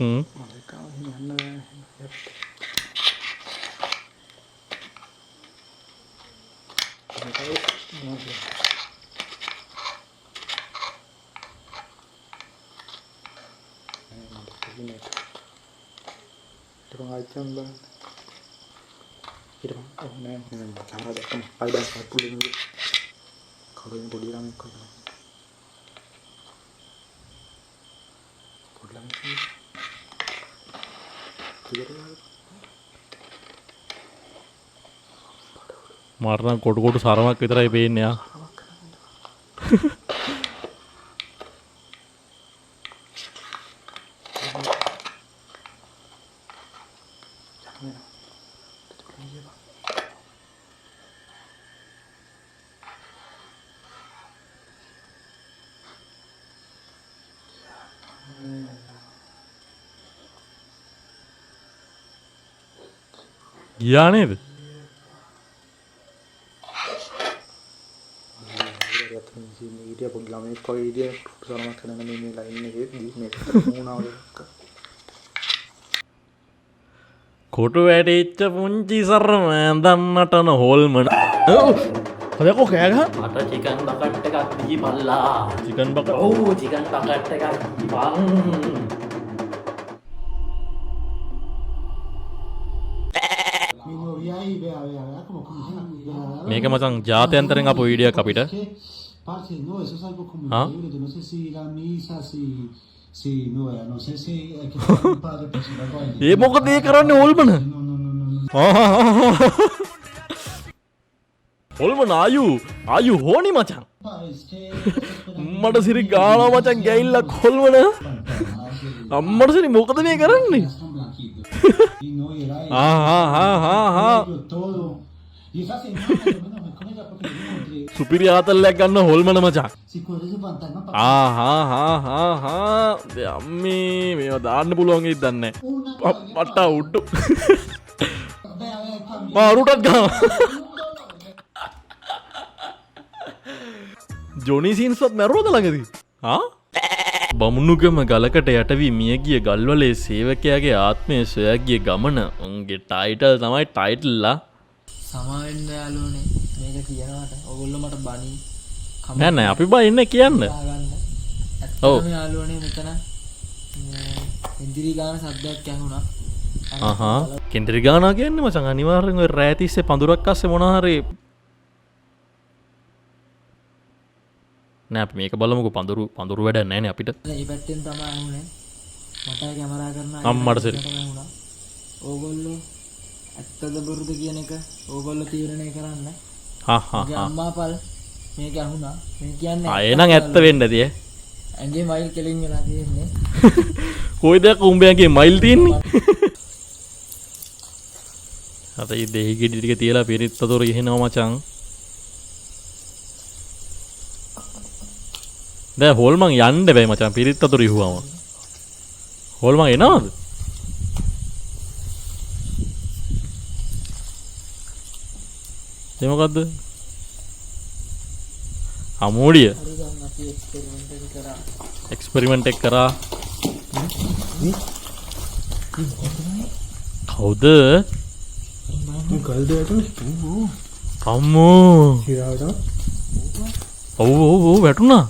[SPEAKER 2] මරණ කොටු කොටු සරමක් විතරයි පේන්නේ යා. ගියා නේද?
[SPEAKER 6] ඊට පොඩි ළමෙක් වගේ ඉදිය සරමක් කරන මේ ලයින් එකේ මේ මූණාවලක
[SPEAKER 2] කොටු වැටිච්ච පුංචි සරම ඇඳන්නටන හොල්මන. හදකෝ කෑ ගහ.
[SPEAKER 3] මට චිකන් බකට් එකක් දීපල්ලා.
[SPEAKER 2] Chicken bucket.
[SPEAKER 3] ඔව් චිකන් බකට් එකක් දීපන්.
[SPEAKER 2] මේක මචං ජාත්‍යන්තරෙන් අප වීඩියෝ අපිට. ඒ මොකද ඒ කරන්නේ හොල්මන? හොල්මන ආයු හෝනි මචං. මට සිරි ගාලා මචං ගෑයිල්ලක් හොල්මන. අම්මට සිරි මොකද මේ කරන්නේ? සුපිරි ආතල්ලයක් ගන්න හොල්මන මචං. අම්මේ මේවා දාන්න පුළුවන් ඉද දන්නේ පට්ටා උඩ්ඩු මාරුටත් ගාව. ජොනි සීන්ස්වත් මැරුවද ළඟදී? බමුණුගම ගලකට යටවී මියගිය ගල්වලේ සේවකයාගේ ආත්මය සොයා ගිය ගමන උන්ගේ ටයිටල් තමයි ටයිටල්ලා.
[SPEAKER 3] සමාවෙන්න යාළුවනේ මේක කියනවාට ඔයගොල්ලෝ මට බනි
[SPEAKER 2] නෑ නෑ අපි බයින්නේ කියන්න.
[SPEAKER 3] ඔව් යාළුවනේ මෙතන ඉන්දිරි ගාන සද්දයක් ඇහුණා.
[SPEAKER 2] කෙන්ද්‍රි ගානා කියන්නේ මචං අනිවාර්යෙන් ඔය රෑ තිස්සේ පඳුරක් අස්සේ මොනවා හරි නෑ අපි මේක බලමුකෝ. පඳුරු වැඩක් නෑනේ අපිට.
[SPEAKER 3] මේ පැත්තෙන් තමයි ඇහුනේ. මට කැමරා කරන
[SPEAKER 2] අම්මට සරි.
[SPEAKER 3] ඕගොල්ලෝ ඇත්තද බොරුද කියන එක ඕගොල්ලෝ තීරණය කරන්න. අම්මාපල් මේක ඇහුණා. මේ කියන්නේ
[SPEAKER 2] එහෙනම් ඇත්ත වෙන්න ඇති ඈ.
[SPEAKER 3] ඇඟේ මයිල් කෙලින් වෙලා තියෙන්නේ.
[SPEAKER 2] කොයිද උඹයන්ගේ මයිල් තියෙන්නේ? අත ඒ දෙහි ගෙඩි ටික තියලා පිරිත් තතොර ගහනවා මචං. දැන් හොල්මන් යන්න බෑ මචං පිරිත් තතොර ඉහුවම. හොල්මන් එනවද? ඒ මොකද්ද? අමෝඩිය. එක්ස්පෙරිමන්ට් එක කරා. කවුද?
[SPEAKER 6] ගල්ද ඇතුලේ
[SPEAKER 2] අම්මෝ.
[SPEAKER 6] හිරාවට
[SPEAKER 2] ඔව් වැටුණා.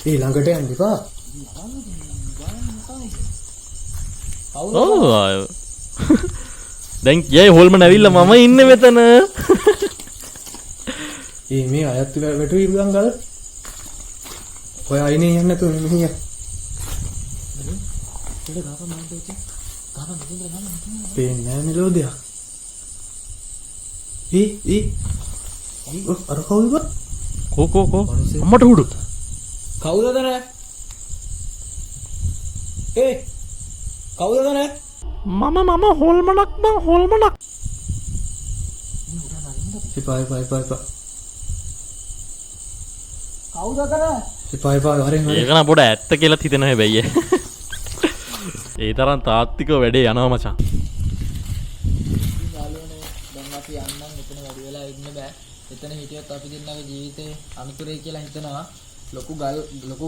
[SPEAKER 6] ඒ ළඟට යන්න එපා.
[SPEAKER 2] දැන් යයි හොල්මන් ඇවිල්ලා මම ඉන්නේ මෙතන.
[SPEAKER 6] මේ අයත් වැටුයි ඉරුගන් ගල්. ඔය අයිනේ යන්න නැතුව මෙහෙය. පේන්නේ නැහැ මෙලෝදියක්. අර කවුද?
[SPEAKER 2] කෝ අම්මට උඩු.
[SPEAKER 3] කවුද දර? කවුද දර?
[SPEAKER 2] මම හොල්මනක් බං හොල්මනක්.
[SPEAKER 6] එපා.
[SPEAKER 3] කවුද දර?
[SPEAKER 6] එපා හරින්
[SPEAKER 2] ඒක නම් පොඩ ඇත්ත කියලා හිතෙනවා හැබැයි. ඒ තරම් තාත්තික වැඩේ යනවා මචං.
[SPEAKER 3] යාළුවනේ දැන් අපි යන්නම් මෙතන වැඩි වෙලා ඉන්න බෑ. එතන හිටියොත් අපි දෙන්නගේ ජීවිතේ අනුතරේ කියලා හිතනවා. ලොකු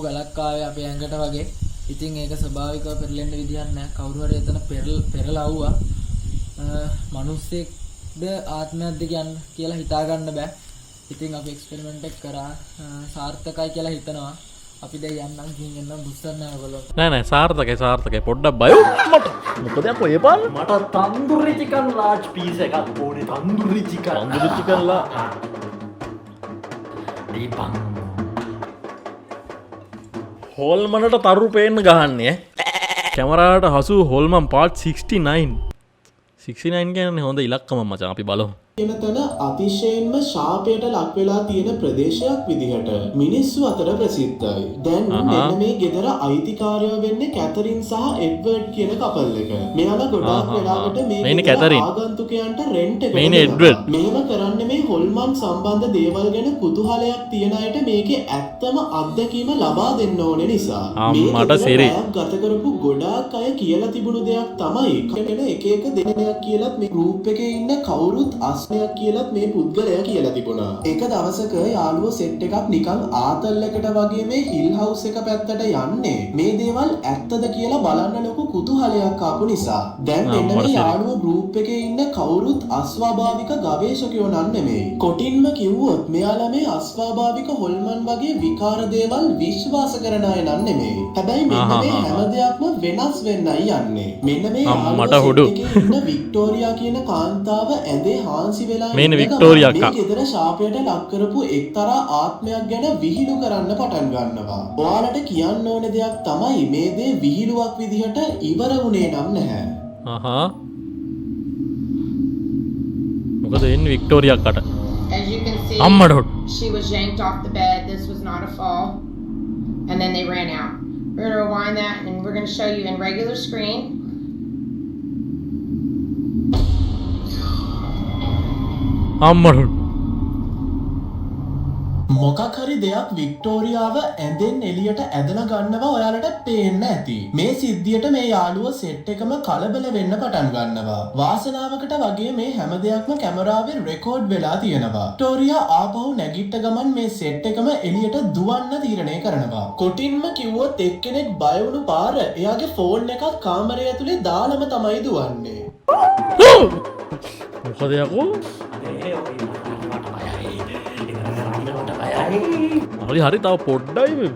[SPEAKER 3] ගලක් ආවේ අපේ ඇඟට වගේ. ඉතින් ඒක ස්වභාවිකව පෙරලෙන්න විදියක් නැහැ. කවුරු හරි එතන පෙරලාවුවා. මිනිස්සෙක්ද ආත්මයක්ද කියලා හිතා ගන්න බෑ. ඉතින් අපි එක්ස්පෙරිමන්ට් එක කරා සාර්ථකයි කියලා හිතනවා. අපි දැන් යන්නම් ගිහින් බුස්සන්න ඕගොල්ලෝ.
[SPEAKER 2] නෑ සාර්ථකයි පොඩ්ඩක් බයෝ මට. මොකද අපෝ ඒ පාන
[SPEAKER 3] මට තන්දුරි චිකන් ලාර්ජ් පීස් එකක් ඕනේ. තන්දුරි චිකන්
[SPEAKER 2] ලා
[SPEAKER 3] දීපන්.
[SPEAKER 2] හොල්මනට තරු පේන්න ගහන්නේ කැමරාට හසු හොල්මන් පාට් 69 කියන්නේ හොඳ ඉලක්කම මචං අපි බලමු
[SPEAKER 11] කියන තැන අතිශයින්ම ශාපයට ලක් වෙලා තියෙන ප්‍රදේශයක් විදිහට මිනිස්සු අතර ප්‍රසිද්ධයි. දැන් මෙන්න මේ ගෙදර අයිතිකාරයෝ වෙන්නේ කැතරින් සහ එඩ්වර්ඩ් කියන කපල් එක. මෙයාලා ගොඩාක් වෙලාවට මේ ගෙදර ආගන්තුකයන්ට රෙන්ට් එක දෙනවා. මේව කරන්නේ මේ හොල්මන් සම්බන්ධ දේවල් ගැන කුතුහලයක් තියන අයට මේකේ ඇත්තම අත්දැකීම ලබා දෙන්න ඕනේ නිසා.
[SPEAKER 2] මට සිරි
[SPEAKER 11] ගත කරපු ගොඩාක් අය කියලා තිබුණු දෙයක් තමයි කෙනෙක් එක එක දෙනයක් කියලාත් මේ ගෲප් එකේ ඉන්න කවුරුත් කියලත් මේ පුද්ගලයා කියලා තිබුණා. එක දවසක යාළුවෝ සෙට් එකක් නිකන් ආතල් එකට වගේ මේ හිල් හවුස් එක පැත්තට යන්නේ. මේ දේවල් ඇත්තද කියලා බලන්න ලොකු කුතුහලයක් ආපු නිසා. දැන් මෙන්න මේ යාළුවෝ ගෲප් එකේ ඉන්න කවුරුත් අස්වාභාවික ගවේෂකයෝ නන් නෙමෙයි. කොටින්ම කිව්වොත් මෙයාලා මේ අස්වාභාවික හොල්මන් වගේ විකාර දේවල් විශ්වාස කරන අය නන් නෙමෙයි. හැබැයි මෙන්න මේ හැම දෙයක්ම වෙනස් වෙන්නයි යන්නේ. මෙන්න මේ යාළුවෝ ඉන්න වික්ටෝරියා කියන කාන්තාව ඇඳේ හාන්සි
[SPEAKER 2] මේන වික්ටෝරියා අක්කා
[SPEAKER 11] ගෙදර ශාපයට ලක් කරපු එක්තරා ආත්මයක් ගැන විහිළු කරන්න පටන් ගන්නවා. ඔයාලට කියන්න ඕන දෙයක් තමයි මේ දේ විහිළුවක් විදිහට ඉවර වුණේ නම් නැහැ.
[SPEAKER 2] මොකද එන්නේ Victoria අක්කට?
[SPEAKER 13] As you can see, she was yanked off the bed. This was not a fall. And then they ran out. We're going to rewind that and we're going to show you in regular screen.
[SPEAKER 2] අම්මඩ
[SPEAKER 11] මොකක් හරි දෙයක් වික්ටෝරියාව ඇඳෙන් එළියට ඇදලා ගන්නවා ඔයාලට පේන්න ඇති. මේ සිද්ධියට මේ යාළුවෝ සෙට් එකම කලබල වෙන්න පටන් ගන්නවා. වාසනාවකට වගේ මේ හැම දෙයක්ම කැමරාවේ රෙකෝඩ් වෙලා තියෙනවා. වික්ටෝරියා ආපහු නැගිට ගමන් මේ සෙට් එකම එළියට දුවන්න තීරණය කරනවා. කොටින්ම කිව්වොත් එක්කෙනෙක් බය වුණු පාර එයාගේ ෆෝන් එකත් කාමරය ඇතුලේ දාලම තමයි දුවන්නේ.
[SPEAKER 2] මොකද යකෝ? හරි හරි තව පොඩ්ඩයි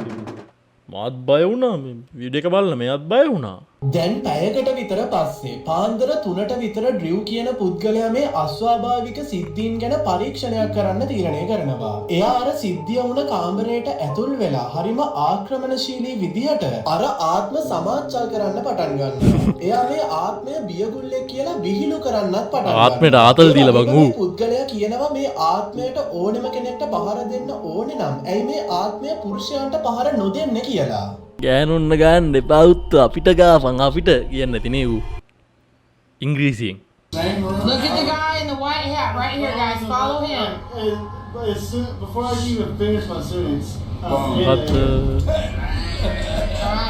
[SPEAKER 2] මාත් බය වුණා මේ වීඩියෝ එක බලලා මෙයාත් බය වුණා.
[SPEAKER 11] දැන් පැයකට විතර පස්සේ පාන්දර 3ට විතර ඩ්‍රිව් කියන පුද්ගලයා මේ අස්වාභාවික සිද්ධීන් ගැන පරීක්ෂණයක් කරන්න තීරණය කරනවා. එයා අර සිද්ධිය වුණ කාමරයට ඇතුල් වෙලා හරිම ආක්‍රමණශීලී විදිහට අර ආත්ම සමාච්චල් කරන්න පටන් ගන්නවා. එයා මේ ආත්මය බියගුල්ලෙක් කියලා විහිළු කරන්නත් පටන් ගන්නවා.
[SPEAKER 2] ආත්මයට ආතල් දීලා බං ඌ.
[SPEAKER 11] පුද්ගලයා කියනවා මේ ආත්මයට ඕනෙම කෙනෙක්ට පහර දෙන්න ඕනේ නම් ඇයි මේ ආත්මය පුරුෂයන්ට පහර නොදෙන්නේ කියලා.
[SPEAKER 2] ගෑනුන්න ගන්න එපවුත්ත අපිට ගාපන් අපිට කියන්න තිනේ වූ ඉංග්‍රීසියෙන්.
[SPEAKER 13] Look at the guy in the white hat right here, guys. Follow him.
[SPEAKER 14] Before I even finish my sentence.
[SPEAKER 2] Alright,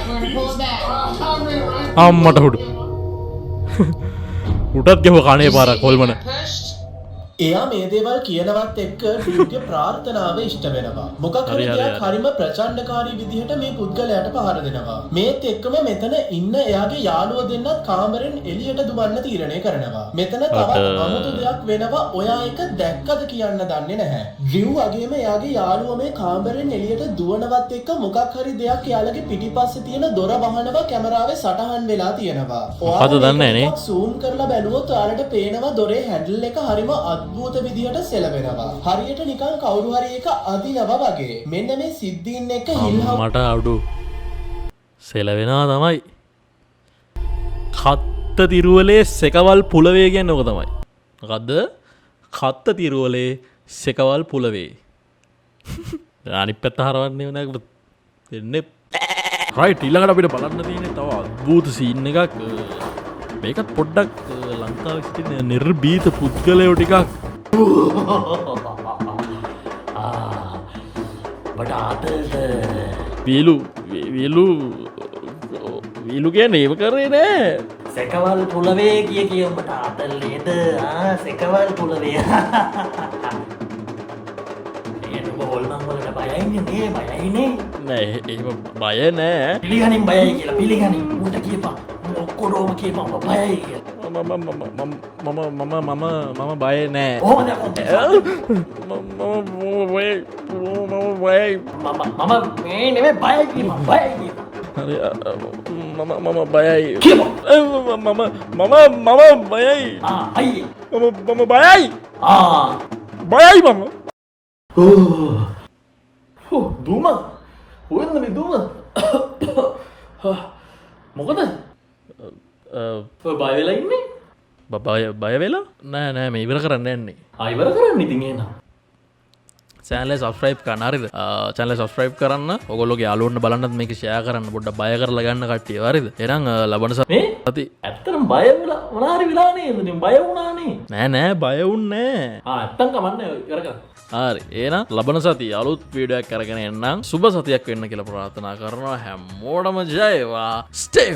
[SPEAKER 13] we're gonna pull it back.
[SPEAKER 2] අම්මට හුඩු උටත් ගෙව කනේ පාරක් හොල්මන.
[SPEAKER 11] එයා මේ දේවල් කියනවත් එක්ක ඩ්‍රිව්ගේ ප්‍රාර්ථනාව ඉෂ්ට වෙනවා. මොකක් හරි දෙයක් හරිම ප්‍රචණ්ඩකාරී විදිහට මේ පුද්ගලයාට පහර දෙනවා. මේත් එක්කම මෙතන ඉන්න එයාගේ යාළුවෝ දෙන්නත් කාමරෙන් එළියට දුවන්න තීරණය කරනවා. මෙතන තවත් අමුතු දෙයක් වෙනවා. ඔයා එක දැක්කද කියන්න දන්නේ නැහැ. ඩ්‍රිව් වගේම එයාගේ යාළුවෝ මේ කාමරෙන් එළියට දුවනවත් එක්ක මොකක් හරි දෙයක් එයාලගේ පිටිපස්සේ තියෙන දොර වහනවා කැමරාවේ සටහන් වෙලා තියෙනවා.
[SPEAKER 2] මොකද දන්නේ නේ?
[SPEAKER 11] zoom කරලා බැලුවොත් ඔයාලට පේනවා දොරේ හැන්ඩල් එක හරිම අද්භූත විදිහට සෙලවෙනවා. හරියට නිකන් කවුරු හරි එක අදිනවා වගේ. මෙන්න මේ සිද්ධීන් එක හිල්හව
[SPEAKER 2] මට අඩු සෙලවෙනවා තමයි. කත්ත තිරුවලේ සෙකවල් පුලවේ කියන්නේ ඕක තමයි. මොකද්ද? කත්ත තිරුවලේ සෙකවල් පුලවේ. අනිත් පැත්ත හරවන්නේ නැහැ. දෙන්නේ. රයිට් ඊළඟට අපිට බලන්න තියෙන්නේ තව අද්භූත සීන් එකක්. මේකත් පොඩ්ඩක් ලංකාවේ සිටින නිර්භීත පුද්ගලයෝ ටිකක් වීලු කියන්නේ ඒව කරේ නෑ.
[SPEAKER 15] සෙකවල් පුලවේ කිය උඹට ආතල්ලේද? සෙකවල් පුලවේ. එනකො හොල්මන් වලට බයයිනේ නේ බයයිනේ.
[SPEAKER 2] නෑ එහෙම බය නෑ.
[SPEAKER 15] පිළිගනින් බයයි කියලා පිළිගනින්. උන්ට කියපන්. ඔක්කොම කියපන් බයයි කියලා.
[SPEAKER 2] මම බය නෑ.
[SPEAKER 15] මම මේ නෙමෙයි බයයි කියපන් බයයි කියපන්.
[SPEAKER 2] හරි මම බයයි. මම බයයි.
[SPEAKER 15] අයියේ.
[SPEAKER 2] මම බයයි. බයයි මම.
[SPEAKER 15] දුම. හොයන්න මේ දුම. මොකද බයවෙලා ඉන්නේ
[SPEAKER 2] බය වෙලා නෑ නෑ මේ ඉවර කරන්න යන්නේ
[SPEAKER 15] අයිවර කරන්න ඉතින් එනවා
[SPEAKER 2] චැනලේ සබස්ක්‍රයිබ් කරන්න හරිද චැනලේ සබස්ක්‍රයිබ් කරන්න ඔයගොල්ලෝගේ යාළුවන්ට බලන්නත් මේක ෂෙයා කරන්න පොඩ්ඩක් බය කරලා ගන්න කට්ටිය හරිද එහෙනම් ලබන සති
[SPEAKER 15] ඇත්තටම බය වෙලා මොනාරි වෙලා නේද ඉතින් බය වුණානේ
[SPEAKER 2] නෑ නෑ බය වුන්නේ
[SPEAKER 15] නැත්තම් කමන්නේ ඉවර කරන්න
[SPEAKER 2] හරි එහෙනම් ලබන සතිය අලුත් වීඩියෝ එකක් අරගෙන එන්නම් සුබ සතියක් වෙන්න කියලා ප්‍රාර්ථනා කරනවා හැමෝටම ජය වේවා stay